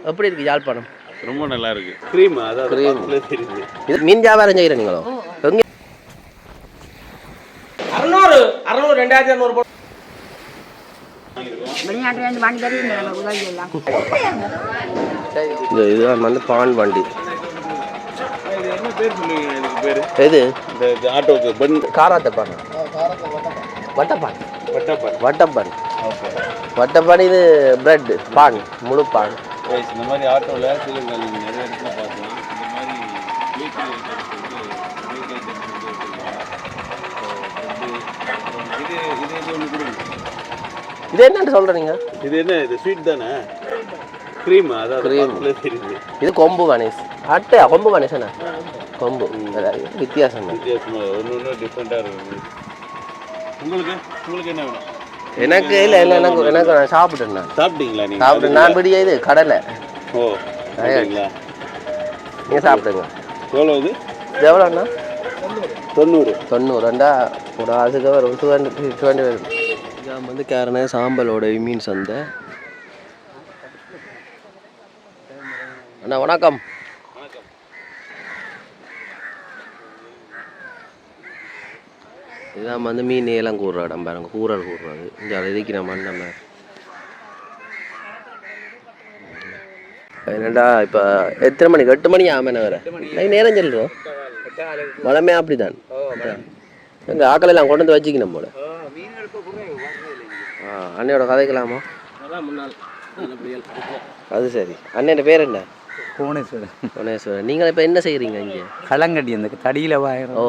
எப்படி இருக்கு யாழ்ப்பாணம்? ரொம்ப நல்லா இருக்கு. க்ரீம் அதாவது தெரியுது. இது மீன் வியாபாரம் செய்கிற நீங்களோ? எங்கே 600 2200 வெளிநாட்டுலேருந்து வண்டி வருது நம்ம உதவி எல்லாம். இதுதான் வந்து பான் வண்டி. என்ன பேர் சொல்லுவீங்க இதுக்கு பேர்? எது? இந்த ஆட்டோக்கு பன் காராத்தப்பான். வட்டப்பான். வட்டப்பான். ஓகே. வட்டப்பான் இது பிரெட் பான் முழு பான். இந்த மாதிரி ஆட்டோவில் சிலங்கள் நிறைய இடத்துல பார்க்கலாம். இந்த மாதிரி வீட்டில் இது ஒன்று கொடுங்க. இது என்னன்னு சொல்கிறீங்க? இது என்ன இது ஸ்வீட் தானே? க்ரீம் அதாவது க்ரீம் தெரியுது. இது கொம்பு வனேஸ். கொம்பு வனேசண்ணா கொம்பு வித்தியாசம் ஒன்று டிஃப்ரெண்ட்டாக இருக்குது. உங்களுக்கு என்ன வேணும்? எனக்கு இல்லை எனக்கு நான் சாப்பிட்டேன். சாப்பிட்டீங்களா? நீங்கள் சாப்பிட்டேன். நான் பிடிக்க இது கடலை. ஓ சரிங்களா? நீங்கள் சாப்பிடுங்க. எவ்வளோ இது? எவ்வளோண்ணா? 90 ரெண்டா ஒரு அதுக்கு வரும் 220 வரும். இதான் வந்து காரண சாம்பலோட மீன் சந்தை. அண்ணா வணக்கம். இதான் வந்து மீன் எல்லாம் கூடுற இடம் பாருங்க. கூறல் கூடுறது இங்கே இருக்கிற மண் நம்ம என்னடா இப்போ எத்தனை மணிக்கு? 8 மணி ஆமேன வேற நேரம் சொல்லுவோம். மழமே அப்படிதான். எங்கள் ஆக்களெல்லாம் கொண்டு வந்து வச்சுக்கணும் போல. அண்ணையோட கதைக்கலாமா? அது சரி. அண்ணன் பேர் என்ன? புவனேஸ்வரன். நீங்கள் இப்போ என்ன செய்கிறீங்க இங்கே? களங்கட்டி அந்த தடியில் வாயிரும். ஓ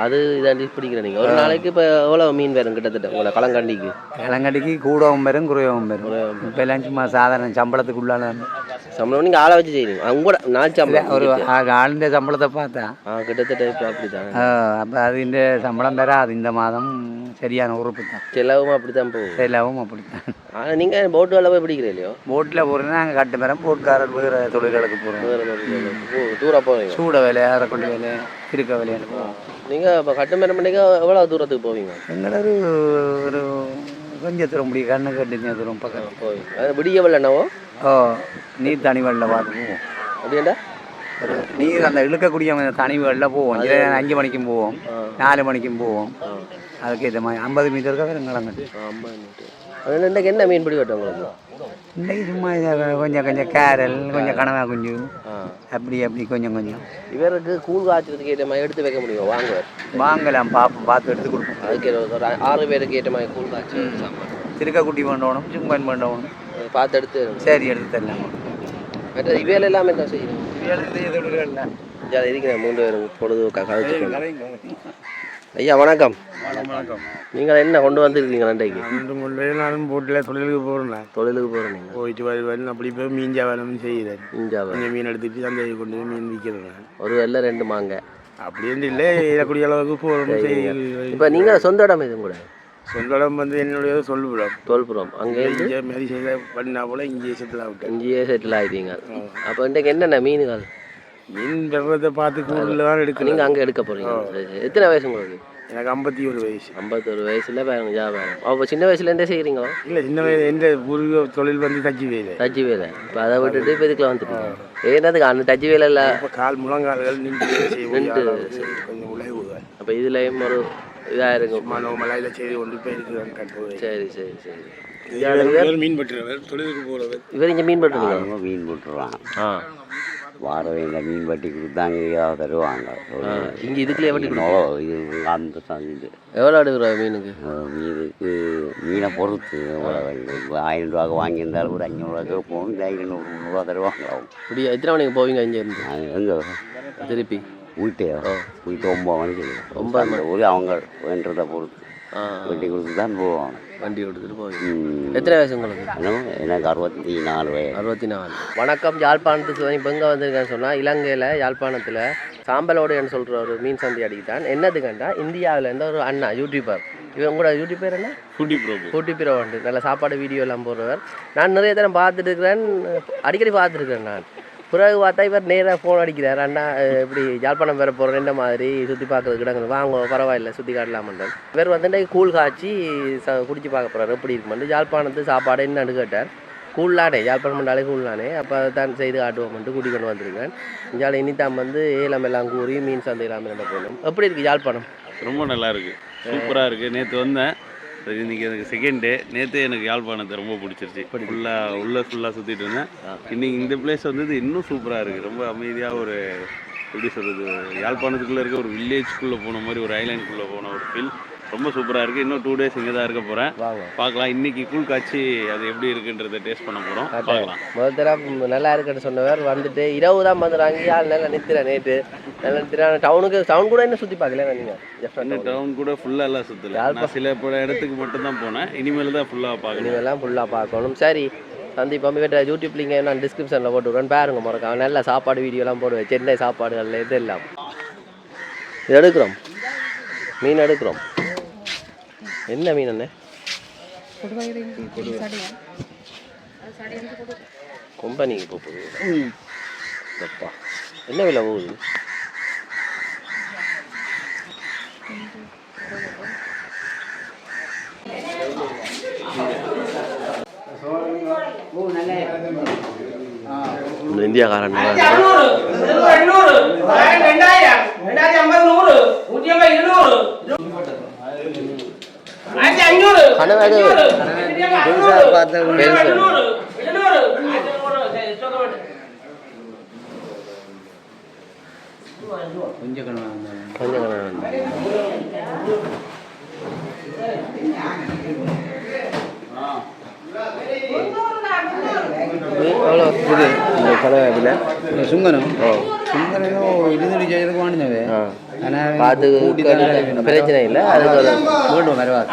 அது இதாண்டி பிடிக்கிற நீங்கள் ஒரு நாளைக்கு இப்போ எவ்வளோ மீன் வரும் கிட்டத்தட்ட உங்களை களங்கண்டிக்கு? கூடவும் வரும் குறையவும் வரும். இப்போ எல்லாம் சும்மா சாதாரண சம்பளத்துக்குள்ளால சம்பளம் நீங்கள் ஆளை வச்சு செய்யணும். உங்களோட நாள் சம்பளம் ஒரு ஆளுடைய சம்பளத்தை பார்த்தா கிட்டத்தட்ட இப்போ அப்படித்தான். அப்போ அது இந்த சம்பளம் பெற அது இந்த மாதம் சரியான உறுப்பு தான். செலவும் அப்படித்தான் போகும். செலவும் அப்படித்தான். ஆனால் நீங்கள் போட்டு வேலை போய் பிடிக்கிறீ இல்லையோ? போட்டில் போகிறேன்னா நாங்கள் கட்டு பெறோம். போட்காரர் வேறு தொழில்களுக்கு போகிறோம். தூரம் போவீங்க? சூட வேலை, அரைக்கொண்டி வேலை, இருக்க வேலைன்னு போவோம். நீங்கள் இப்போ கட்டு மேரம் பண்ணிக்க எவ்வளோ தூரத்துக்கு போவீங்க? எங்களோட ஒரு கொஞ்சம் தூரம் முடியும். கண்ணு கட்டி தூரம் பக்கம் போவீங்க. அது விடிய வெள்ளனாவோ? நீர் தனி வெள்ள பார்த்து போவோம். அப்படின்டா நீர் அந்த இழுக்கக்கூடிய தனி வெள்ள போவோம். 5 மணிக்கும் போவோம், 4 மணிக்கும் போவோம். அதுக்கேற்ற மாதிரி 50 மீட்டருக்காக எங்களங்கட்டு 50 மீட்டர். அதில் இன்றைக்கு என்ன மீன் பிடி கட்டும் உங்களுக்கு? இன்றைக்கி சும்மா கொஞ்சம் கேரல், கொஞ்சம் கனவா குஞ்சு, அப்படி கொஞ்சம் இவருக்கு கூழ் காய்ச்சறதுக்கு ஏற்ற மாதிரி எடுத்து வைக்க முடியும். வாங்கலாம் பார்த்து எடுத்து கொடுப்போம். அதுக்கு ஒரு 6 பேருக்கு ஏற்ற மாதிரி கூழ் காய்ச்சி சாப்பாடு. திருக்கக்குட்டி வேண்டணும், சுங்கன் வேண்டணும், பார்த்து எடுத்து சரி எடுத்து தரலாம். மற்ற இவையில் எல்லாமே தான் செய்யணும். இருக்கிறேன் 3 பேரும் பொழுது கதைச்சு. ஐயா வணக்கம். நீங்கள் என்ன கொண்டு வந்துருக்கீங்க? நன்றைக்கு நானும் போட்டில் தொழிலுக்கு போகிறேன். நீங்கள் போயிட்டு வருவேன். அப்படி போய் மீன் வியாபாரம் செய்கிறேன். மீன் எடுத்துட்டு சந்தையை கொண்டு போய் மீன் விற்கிறேன். ஒரு வெள்ளை 2 மாங்க அப்படின்னு இல்லை, ஏறக்கூடிய அளவுக்கு போகிறோம். இப்போ நீங்கள் சொந்த இடம் இது கூட? சொந்த இடம் வந்து என்னுடைய தோல்புரம். அங்கே மாரி பண்ணா போல் இங்கேயே செட்டில் ஆகிட்டீங்க. அப்போ இன்றைக்கு என்னென்ன மீன்கள்? மீன் வெப்பத்தை பார்த்து கூடுதல் தான் எடுக்க. நீங்கள் அங்கே எடுக்க போகிறீங்க. எத்தனை வயசு உங்களுக்கு? எனக்கு 51 வயசு. 51 வயசுல பாருங்க வியாபாரம். அப்போ சின்ன வயசுலேருந்தே செய்கிறீங்களோ? இல்லை, சின்ன வயசு எந்த பூர்வீக தொழில் வந்து தச்சு வேலை. இப்போ அதை விட்டுட்டு இப்போ இதுக்குள்ள வந்துட்டு ஏன்னதுக்கு அந்த தச்சு வேலை இல்லை. கால் முழங்கால்கள் நின்று கொஞ்சம் உழைவுகள். அப்போ இதுலேயும் ஒரு இதாக இருக்கும். மலையில் செய்து கொண்டு போய் இருக்கிறேன். சரி. மீன் பட்டுறவர் தொழிலுக்கு போகிறவர். இவர் இங்கே மீன் பட்டுறீங்க? மீன் போட்டுருவான். வாரவையில் மீன் வட்டி கொடுத்தாங்க, ஏதாவது தருவாங்க. இங்கே இதுக்குள்ளே வட்டி இது அந்த இது எவ்வளோ எடுக்கிற மீனுக்கு? மீனை பொறுத்து 1000 ரூபாய்க்கு வாங்கியிருந்தாலும் ஒரு 500 ரூபாய்க்கு போகும். இல்லை 200 தருவாங்க. இப்படி எத்தனை மணிக்கு போவீங்க இங்கேருந்து? எங்கே திருப்பி போயிட்டு 9 மணிக்கு 9 மணி ஒரு அவங்க வேண்டதை பொறுத்து வண்டி கொடுத்து தான் போவோம். வண்டி கொடுத்துட்டு போவீங்க. எத்தனை வயசு உங்களுக்கு? எனக்கு 64 வயசு. 64. வணக்கம். யாழ்ப்பாணத்துக்கு இப்போ எங்கே வந்திருக்கேன்னு சொன்னால் இலங்கையில் யாழ்ப்பாணத்தில் சாம்பலோடுன்னு சொல்கிற ஒரு மீன் சந்தை அடிக்கிட்டான். என்னதுக்கண்டா இந்தியாவில் இருந்த ஒரு அண்ணா யூடியூபர். இவன் கூட யூடியூப் பேர் என்ன? ஃபுட்டி ப்ரோ வந்து நல்ல சாப்பாடு வீடியோ எல்லாம் போடுறவர். நான் நிறைய தரம் பார்த்துட்டு இருக்கிறேன், அடிக்கடி பார்த்துருக்கிறேன். நான் பிறகு பார்த்தா இவர் நேராக ஃபோன் அடிக்கிறார். அண்ணா இப்படி யாழ்ப்பாணம் வேற போகிறேன், என்ன மாதிரி சுற்றி பார்க்குறதுக்கு இடங்கள் வாங்க, பரவாயில்ல சுற்றி காட்டலாமன்றார். இவர் வந்து கூழ் காய்ச்சி குடிச்சு பார்க்க போகிறார் எப்படி இருக்குமெண்டு. யாழ்ப்பாணத்து சாப்பாடு என்னன்னு கேட்டார். கூழ்லானே யாழ்ப்பாணம் பண்ணாலே கூழ்லானே அப்போ அதை தான் செய்து காட்டுவோம்ட்டு கூட்டி கொண்டு வந்திருக்கேன் இஞ்சால இனித்தான் வந்து ஏலம் எல்லாம் கூறி மீன் சந்தை எல்லாம் ரெண்டு போகணும். எப்படி இருக்குது யாழ்ப்பாணம்? ரொம்ப நல்லா இருக்குது, சூப்பராக இருக்குது. நேற்று வந்தேன், இன்றைக்கி எனக்கு செகண்ட் டே. நேற்று எனக்கு யாழ்ப்பாணத்தை ரொம்ப பிடிச்சிருச்சு. ஃபுல்லாக சுற்றிட்டு இருந்தேன். இன்றைக்கி இந்த பிளேஸ் வந்து இன்னும் சூப்பராக இருக்குது. ரொம்ப அமைதியாக ஒரு எப்படி சொல்கிறது, யாழ்ப்பாணத்துக்குள்ளே இருக்க ஒரு வில்லேஜ்குள்ளே போன மாதிரி, ஒரு ஐலாண்டுக்குள்ளே போன ஒரு ஃபீல். ரொம்ப சூப்பராக இருக்குது. இன்னும் 2 days இங்கே தான் இருக்க போகிறேன். பார்க்கலாம் இன்றைக்கி கூழ் காய்ச்சி அது எப்படி இருக்குன்றதை டேஸ்ட் பண்ண போகிறோம். பார்க்கலாம். முதல் தடவை நல்லா இருக்குன்னு சொன்னவர் வந்துட்டு இரவு தான் வந்துடுறாங்க. யார் நல்லா நிறுத்துறேன் நேற்று நல்லா நிறுத்துறேன். டவுன் கூட என்ன சுற்றி பார்க்கல நீங்கள்? டவுன் கூட ஃபுல்லாக எல்லாம் சுற்றல. நான் சில இடத்துக்கு மட்டும்தான் போனேன். இனிமேல் தான் ஃபுல்லாக பார்க்கணும். இனிமேலாம் ஃபுல்லாக பார்க்கணும். சரி சந்திப்போம். இவற்றை யூடியூப் லிங்கை நான் டிஸ்கிரிப்ஷனில் போட்டு விடுறேன், பாருங்க மறக்காம. நல்ல சாப்பாடு வீடியோலாம் போடுவேன், சென்னை சாப்பாடுகளில் இது எல்லாம் இது எடுக்கிறோம். மீன் எடுக்கிறோம். என்ன மீன் அண்ணே? கொம்பனிக்கு போகுது. என்ன விலை போகுது? இந்தியாக்காரன் சுங்கனம் சுங்கனோ இருநூறு செய்யறதுக்கு வாங்கினவே பார்த்து பிரச்சனை இல்லை. அதுக்கு வேண்டும் வரவாது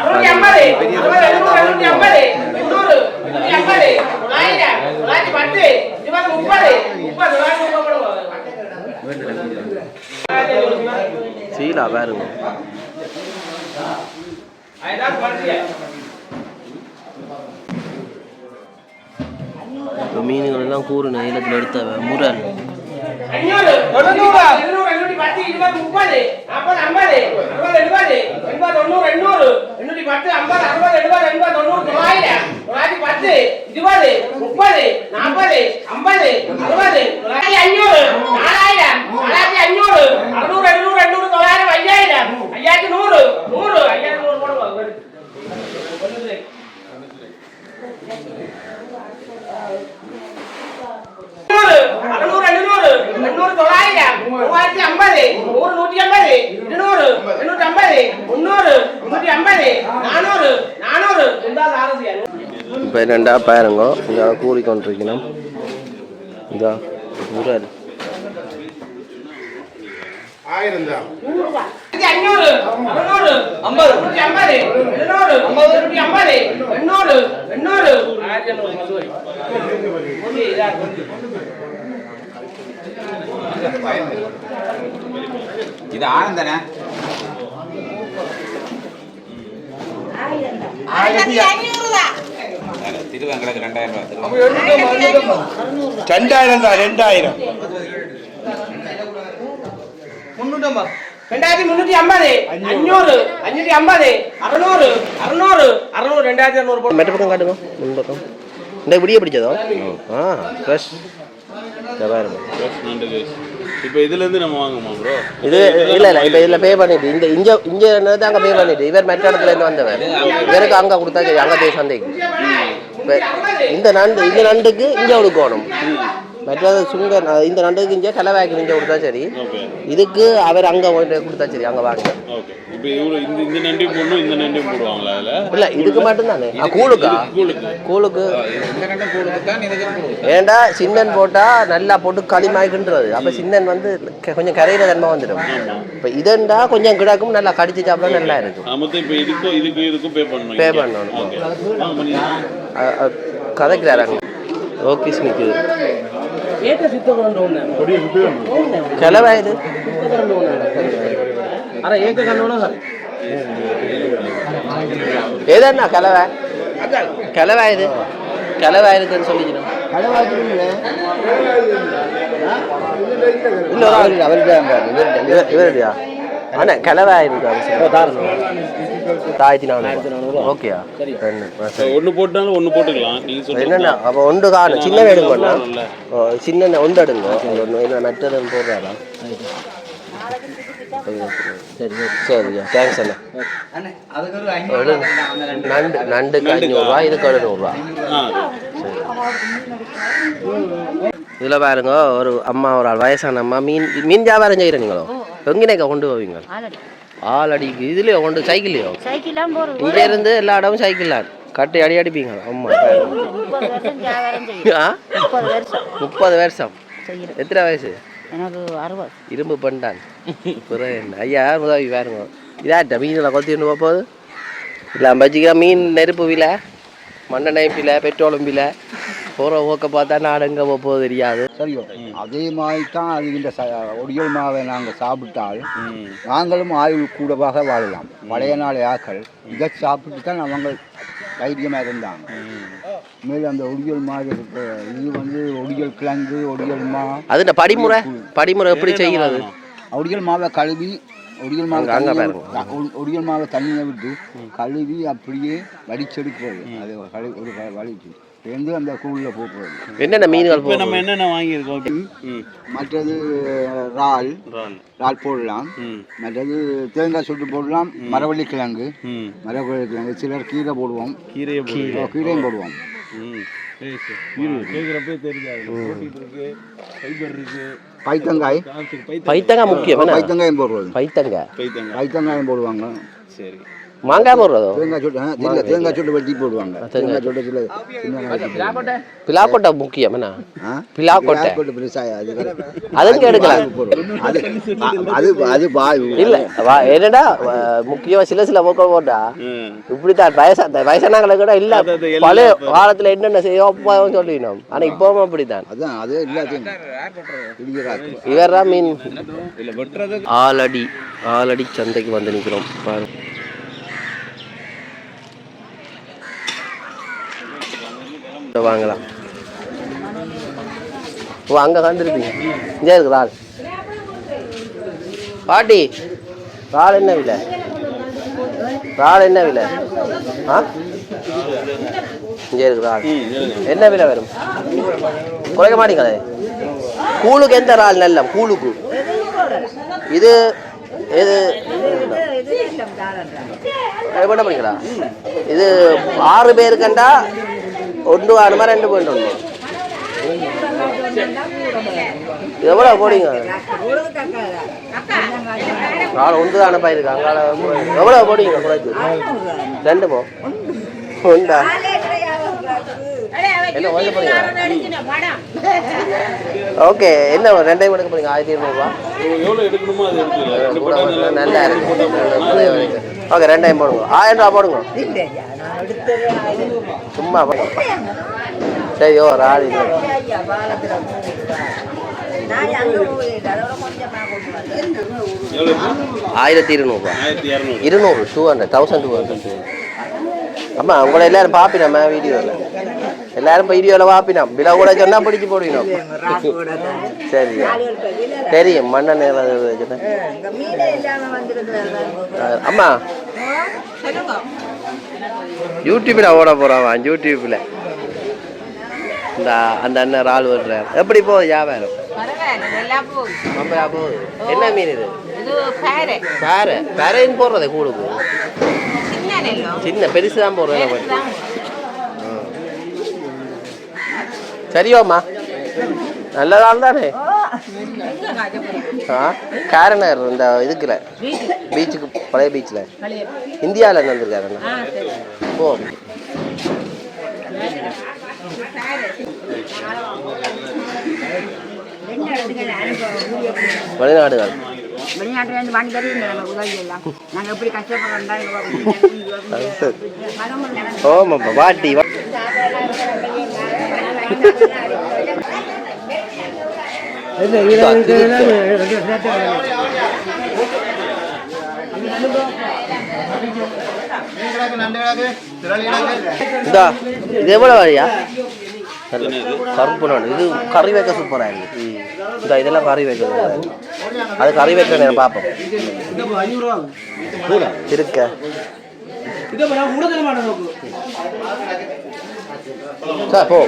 சீலா பாருங்க. மீன்கள் எல்லாம் கூறு நெய்லத்தில் எடுத்த முரண் இப்போ என்னண்டா பாருங்க, இங்கே கூறிக்கொண்டிருக்கணும். இதா முரண் 1000 தான். 500 600 50 150 200 50 150 800 இது ஆனந்தனே 1500 தான். திருவங்களுக்கு 2000 ரூபாய். 2000 தான். 2000 2350 500 550 600 600 600 2200 மெட்ட பக்கம் காட்டுங்க. முன்பக்கம் இந்த விடிய பிடிச்சதோ? ஃப்ரெஷ் பாருங்க. இப்போ இதுலேருந்து நம்ம வாங்குமா ப்ரோ? இது இல்லை இப்போ இதில் பே பண்ணிட்டு இங்கே என்னது அங்கே பே பண்ணிட்டு இவர் மெட்ட இடத்துலேருந்து வந்தவர் இவருக்கு அங்கே கொடுத்தா சரி. அங்கே போய் சந்தைக்கு இப்போ இந்த நண்டுக்கு இங்கே கொடுக்கணும். மற்றது சுங்கர் இந்த நண்டுக்கு இங்கே கலவாய்க்கு இங்கே கொடுத்தா சரி. இதுக்கு அவர் அங்கே கொடுத்தா சரி, அங்கே வாங்க. இந்த நண்டையும் போடணும், இந்த நண்டையும் போடுவாங்களா அதில்? இல்லை இதுக்கு மட்டும்தானே. கூழுக்கா? கூழுக்கு ஏண்டா சின்னன் போட்டால் நல்லா போட்டு களிமாய்க்குன்றது. அப்போ சின்னன் வந்து கொஞ்சம் கரையிற தன்மை வந்துடும். இப்போ இதண்டா கொஞ்சம் கிடக்கும், நல்லா கடிச்சு சாப்பிட நல்லா இருக்கும். இப்போ இதுக்கும் பே பண்ணணும். கதைக்கிறாங்க. ஓகே நிற்குது கிளவா இது ஏதா கிளவா கிளவா இது கிளவா இருக்குன்னு சொல்லிக்கணும். இல்லை அவருடையா அண்ணா கிளவா இருக்கு 1400 ஓகேயா ஒன்று போட்டாலும் ஒன்று போட்டுக்கலாம் நீங்கள் சொல்லுங்கள் என்னண்ணா அப்போ ஒன்று காணும் சின்ன எடுங்க பண்ணா சின்ன ஒன்று எடுங்க ஒன்று என்ன மற்றது போடுறாரா சரி சரியா தேங்க்ஸ் அண்ணா நண்டுக்கு 500 இதுக்கு 700 இதில் பாருங்க ஒரு அம்மா ஒரு ஆள் வயசான அம்மா மீன் வியாபாரம் செய்கிறேன் நீங்களோ எங்கேனேக்கா கொண்டு போவீங்க ஆளடிக்கு இதுலையோ கொண்டு சைக்கிள்லையோ இங்கே இருந்து எல்லா இடமும் சைக்கிள் கட்டி அடிப்பீங்க அம்மா 30 வருஷம் எத்தனை வயசு இரும்பு பண்ணிட்டான் ஐயா உதவி பாருங்க இதாட்ட மீனில் கொத்திட்டு போகுது இல்லை பச்சிக்கிற மீன் நெருப்பு விலை மண்ணெண்ணெய் விலை பெட்ரோலும் விலை போகிற போக்க பார்த்தா நாடு எங்கே போகுது தெரியாது சரியோ அதே மாதிரி தான் அது இந்த ஒடியல் மாவை நாங்கள் சாப்பிட்டால் நாங்களும் ஆயுள் கூடவாக வாழலாம் பழைய நாள் ஆக்கள் இதை சாப்பிட்டு தான் அவங்க தைரியமாக இருந்தாங்க மேலும் அந்த ஒடியல் மாவு இருக்கு இது வந்து ஒடியல் கிழங்கு ஒடியல் மா அது இந்த படிமுறை எப்படி செய்கிறது ஒடியல் மாவை கழுவி ஒடியல் மாவை தண்ணியை விட்டு கழுவி அப்படியே வடிச்செடுக்கிறது அது ஒரு வடிச்சு வந்து அந்த கூழில் போட்டுறது என்னென்ன மீன்கள் நம்ம என்னென்ன வாங்கியிருக்கோம் மற்றது இறால் போடலாம் மற்றது தேங்காய் சுட்டு போடலாம் மரவள்ளி கிழங்கு சிலர் கீரை போடுவோம் கீரையும் போடுவோம் பைத்தங்காய் முக்கியம் பைத்தங்காயம் போடுறது பைத்தங்காயம் போடுவாங்க சரி மாங்காய் போடுறதோ தேங்காய் சுட்டு வெட்டி போடுவாங்க தேங்காய் சுட்டு சில பிலாக்கொட்டை முக்கியம் என்ன பிலாக்கொட்டை அதுக்கு எடுக்கலாம் அது வாயு இல்ல என்னடா முக்கியமா சில போக்கள் போட்டா இப்படித்தான் வயசானங்களை கூட இல்ல பழைய காலத்துல என்னென்ன செய்யும் சொல்லினோம் ஆனா இப்பவும் அப்படித்தான் அதான் அது எல்லாத்தையும் இவர்தான் மீன் ஆலடி சந்தைக்கு வந்து நிக்கிறோம் பாருங்க வாங்கலாம் ஓ அங்கே கண்டுருப்பீங்க இங்கே இருக்கு இறால் பாட்டி இறால் என்ன விலை ஆ இங்கே இருக்கு இறால் என்ன விலை வரும் குறைக்க மாட்டீங்களே கூழுக்கு எந்த இறால் நல்ல கூழுக்கு இது இது என்ன பண்ணிங்களா இது 6 பேருக்கண்டா 1 வேணுமா 2 வேணும் எவ்வளோ போடுங்க நாலு 1 தானே போயிருக்கு அங்கால எவ்வளோ போடுங்க குறைச்சி 2 போ 1 என்ன வந்து போறீங்க ஓகே என்ன 2 எடுக்க போறீங்க 1200 எவ்வளோ எடுக்கணுமோ அது எடுத்துக்கலாம் நல்லா இருக்கு ஓகே 2 போடுங்க 1000 போடுங்க சும்மா போடுங்க சரி ஓ ராடி 1200 அம்மா உங்களை எல்லாரும் பாப்பினோம் வீடியோவில் எல்லாரும் இப்போ வீடியோவில் பாப்பினோம் விலை கூட சொன்னால் பிடிச்சி போடுவினோம் சரி தெரியும் மண்ணெண்ணெய் அம்மா யூடியூப்பில் ஓட போகிறான் யூடியூப்பில் இந்த அந்த அண்ணன் இறால் விடுறாரு எப்படி போகுது வியாபாரம் போகுது என்ன மீன் இது பேரைன்னு போடுறது கூடுக்கு சின்ன பெருசு தான் போடுறேன் சரியோம்மா நல்ல நாள் தானே காரணர் இந்த இதுக்குல பீச்சுக்கு பழைய பீச்சில் இந்தியாவில் வந்திருக்காருண்ணா ஓ வெளிநாடுகள் வெளிநாட்டுலேருந்து வாங்கி தருவீங்க உதவி எல்லாம் நாங்கள் எப்படி கஷ்டப்படுறோம் ஓமாப்பா வாட்டி இது எவ்வளோ வழியா கருப்பு நான் இது கறி வைக்க சூப்பராக இருக்குது இந்த இதெல்லாம் கறி வைக்கிறது அது கறி வைக்க நான் பார்ப்போம் இருக்க சார் போ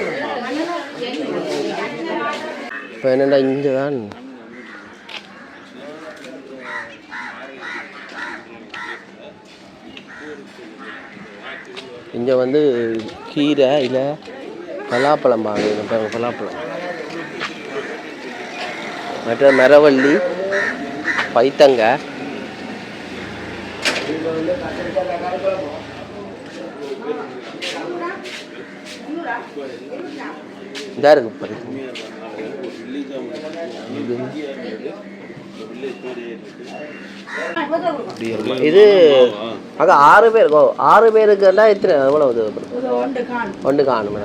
இப்போ என்னென்னா இங்கே தான் இங்கே வந்து கீரை இல்லை பலாப்பழம் வாங்க பாருங்க பலாப்பழம் மற்ற மரவள்ளி பைத்தங்காய் இதா இருக்கு பாரு இது அங்க 6 பேர் 6 பேருக்குன்னா எத்தனை எவ்வளவு ஒன்று காணும்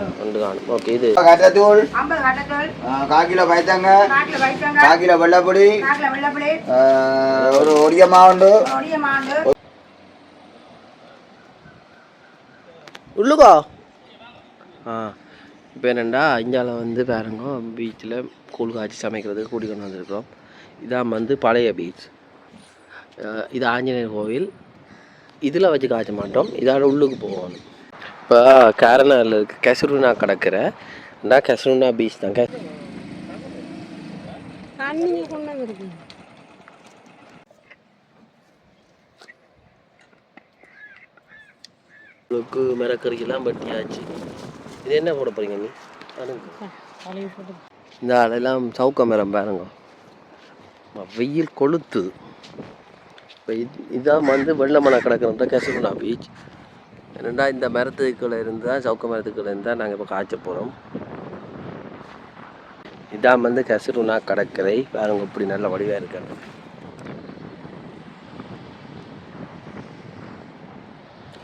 ஓகே இது கட்டத்தூள் 50 கட்டத்தூள் 1/4 கிலோ பைத்தங்க 4 வைத்தங்க 1/4 கிலோ வெள்ளப்பொடி 4 வெள்ளப்பொடி ஒரு ஒடிய மாவுண்டு ஒடிய மாண்டு உள்ளுக்கோ இப்போ என்னென்னா இந்தியாவில் வந்து பாருங்க பீச்சில் கூழ் காய்ச்சி சமைக்கிறதுக்கு கூட்டி கொண்டு வந்திருக்கிறோம் இதான் வந்து பழைய பீச் இது ஆஞ்சநேயர் கோவில் இதில் வச்சு காய்ச்ச மாட்டோம் இதோட உள்ளுக்கு போவோம் இப்போ கேரளாவில் இருக்க கெசருனா கடற்கிற கெசருனா பீச் தான் உங்களுக்கு மரக்கறிக்கெல்லாம் பட்டியாச்சு இது என்ன போட போறீங்க நீ இந்த அதெல்லாம் சவுக்க மரம் பாருங்க வெயில் கொளுத்துது இப்போ இதான் வந்து வெள்ளமனை கிடக்குற கெசருனா பீச் என்னென்னா இந்த மரத்துக்குள்ளே இருந்தால் சவுக்க மரத்துக்குள்ளே இருந்தால் நாங்கள் இப்போ காய்ச்ச போகிறோம் இதான் வந்து கெசருனா கடற்கரை பாருங்க இப்படி நல்ல வடிவாக இருக்காங்க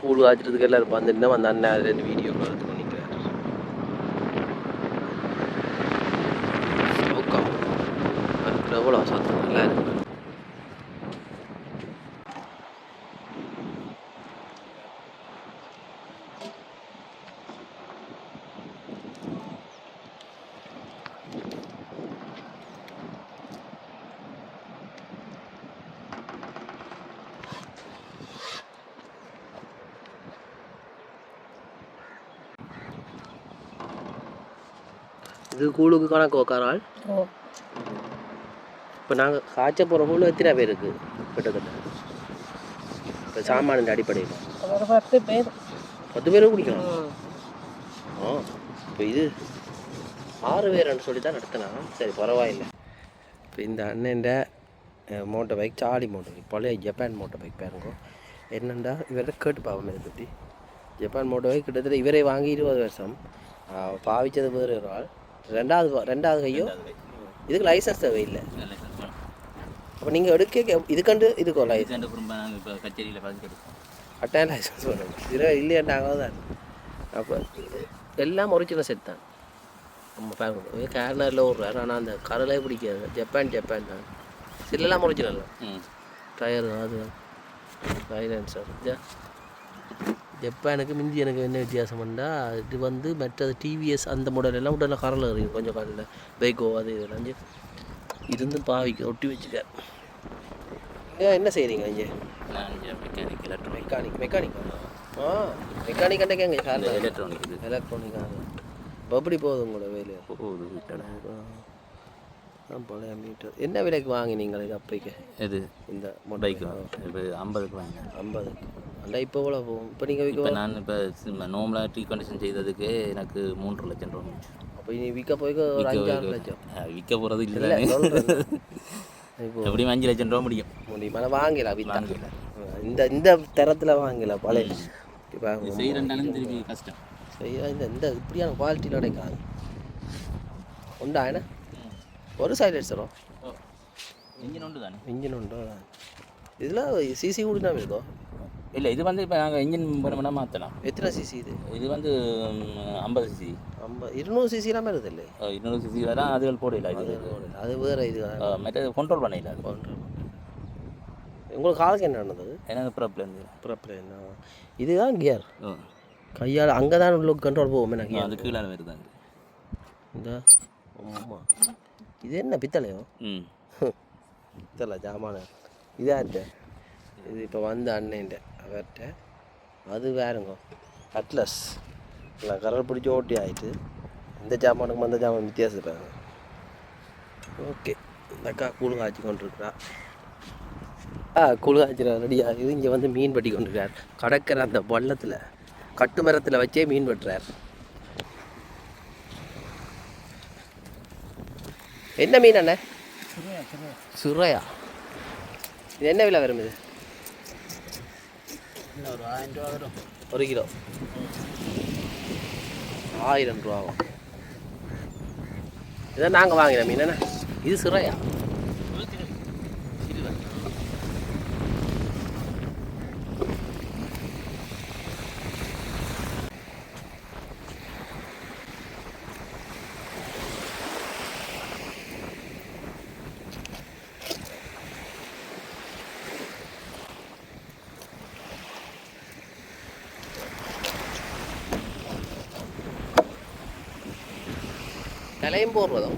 கூழ் காய்ச்சறதுக்கு எல்லாம் இருப்பான் அந்த அந்த அண்ணன் அதில் வீடியோ எடுத்து பண்ணிக்கிறார் சவுக்கம் அதுக்கு எவ்வளோ சத்தம் நல்லா இருக்கு இது கூழுக்கு கணக்கு உக்காரால் இப்போ நாங்கள் காய்ச்ச போகிற கூழ் எத்தனை பேருக்கு கிட்டத்தட்ட இப்போ சாமானின் அடிப்படையில் 10 பேரும் குடிக்கலாம் இப்போ இது 6 பேருன்னு சொல்லி தான் நடத்தினா சரி பரவாயில்லை இப்போ இந்த அண்ணன்ட மோட்டர் பைக் சாலி மோட்டர் பைக் பழைய ஜப்பான் மோட்டர் பைக் பாருங்க என்னென்னா இவரை கேட்டு பாவம் இதை பற்றி ஜப்பான் மோட்டர் பைக் கிட்டத்தட்ட இவரை வாங்கி 20 வருஷம் பாவிச்சது வேறு ஒரு ஆள் ரெண்டாவது கையோ இதுக்கு லைசன்ஸ் தேவை இல்லை அப்போ நீங்கள் எடுக்க இதுக்கண்டு இதுக்கோ லைசன்ஸ் இப்போ கச்சேரியில் கட்டாயம் லைசன்ஸ் வேணும் இதில் இல்லையாண்டாக தான் அப்போ எல்லாம் ஒரிஜினல் செட் தான் நம்ம பார்க்கணும் கேரளாவில் ஓடுறாரு ஆனால் அந்த கரலே பிடிக்காது ஜப்பான் தான் சிலெல்லாம் ஒரிஜினல் டயரு அது சைலன்சர் ஜப்பானுக்கு மிந்தி எனக்கு என்ன வித்தியாசம் பண்ணால் இது வந்து மற்றது டிவிஎஸ் அந்த மாடல் எல்லாம் உடனே கரலில் இருக்குது கொஞ்சம் காலில் பைக்கோ அது இதெல்லாம் இருந்து பாவிக்க ஒட்டி வச்சுக்கார் என்ன செய்கிறீங்க இங்கே மெக்கானிக் மெக்கானிக் எங்கே கார் எலக்ட்ரானிக் இப்போ எப்படி போகுது உங்களோட வேலையை போகுது பழைய மீட்டர் என்ன விலைக்கு வாங்கினீங்க இது அப்பைக்கு இது இந்த பைக்கு இப்போ 50க்கு வாங்க 50க்கு அந்த இப்போ எவ்வளோ போகும் இப்போ நீங்கள் விற்க நான் இப்போ நார்மலாக டீ கண்டிஷன் செய்ததுக்கு எனக்கு 3 லட்சம் ரூபா அப்போ நீ விற்க போய்க்க ஒரு 5-6 லட்சம் விற்க போகிறது இல்லை இப்போ எப்படியும் 5 லட்சம் ரூபா முடியும் ஆனால் வாங்கலாம் விற்றாங்கல இந்த தரத்தில் வாங்கலாம் பழைய இப்போ செய்கிறேன்டாலும் திருப்பி கஷ்டம் செய்ய இந்த இப்படியான குவாலிட்டியில் கிடைக்காது உண்டா என்ன ஒரு சைலன்சரோ இன்ஜின் உண்டோ இதில் சிசி கூட இருக்கோ இல்லை இது வந்து இப்போ நாங்கள் இன்ஜின் பண்ண மாற்றலாம் எத்தனை சிசி இது வந்து 50 சிசி 200 சிசிலாம் வருது இல்லை 200 சிசி வேறு அதுகள் போடல அது வேறு இது மற்ற கண்ட்ரோல் பண்ணல உங்களுக்கு காலுக்கு என்ன நடந்தது எனக்கு ப்ராப்ளம் இதுதான் கியர் கையால் அங்கே தான் உள்ள கண்ட்ரோல் போகும் எனக்கு அது கீழே வருது இந்த அம்மா இது என்ன பித்தளையோ ம் பித்தளை ஜாமான இதாட்ட இது இப்போ வந்த அண்ணன்ட்ட அவர்கிட்ட அது வேறுங்க அட்லஸ் இல்லை கரல் பிடிச்சி ஓட்டி ஆகிட்டு இந்த ஜாமானுக்கும் அந்த ஜாமான் வித்தியாசப்படுறாங்க. ஓகே இந்த அக்கா கூழ் காய்ச்சி கொண்டிருக்கிறா. கூழ் காய்ச்சிற ரெடி ஆகுது. இங்கே வந்து மீன் வெட்டி கொண்டிருக்கார். கடற்கரை அந்த வள்ளத்தில் கட்டு மரத்தில் வச்சே மீன் வெட்டுறார். என்ன மீன் அண்ணே? சுரையா. இது என்ன விலை வரும்? இது ஒரு 1000 ரூபா வரும். 1 கிலோ 1000 ரூபாவும். இதான் நாங்கள் வாங்கின மீன் என்ன? இது சுரையா? தலையும் போடுறதும்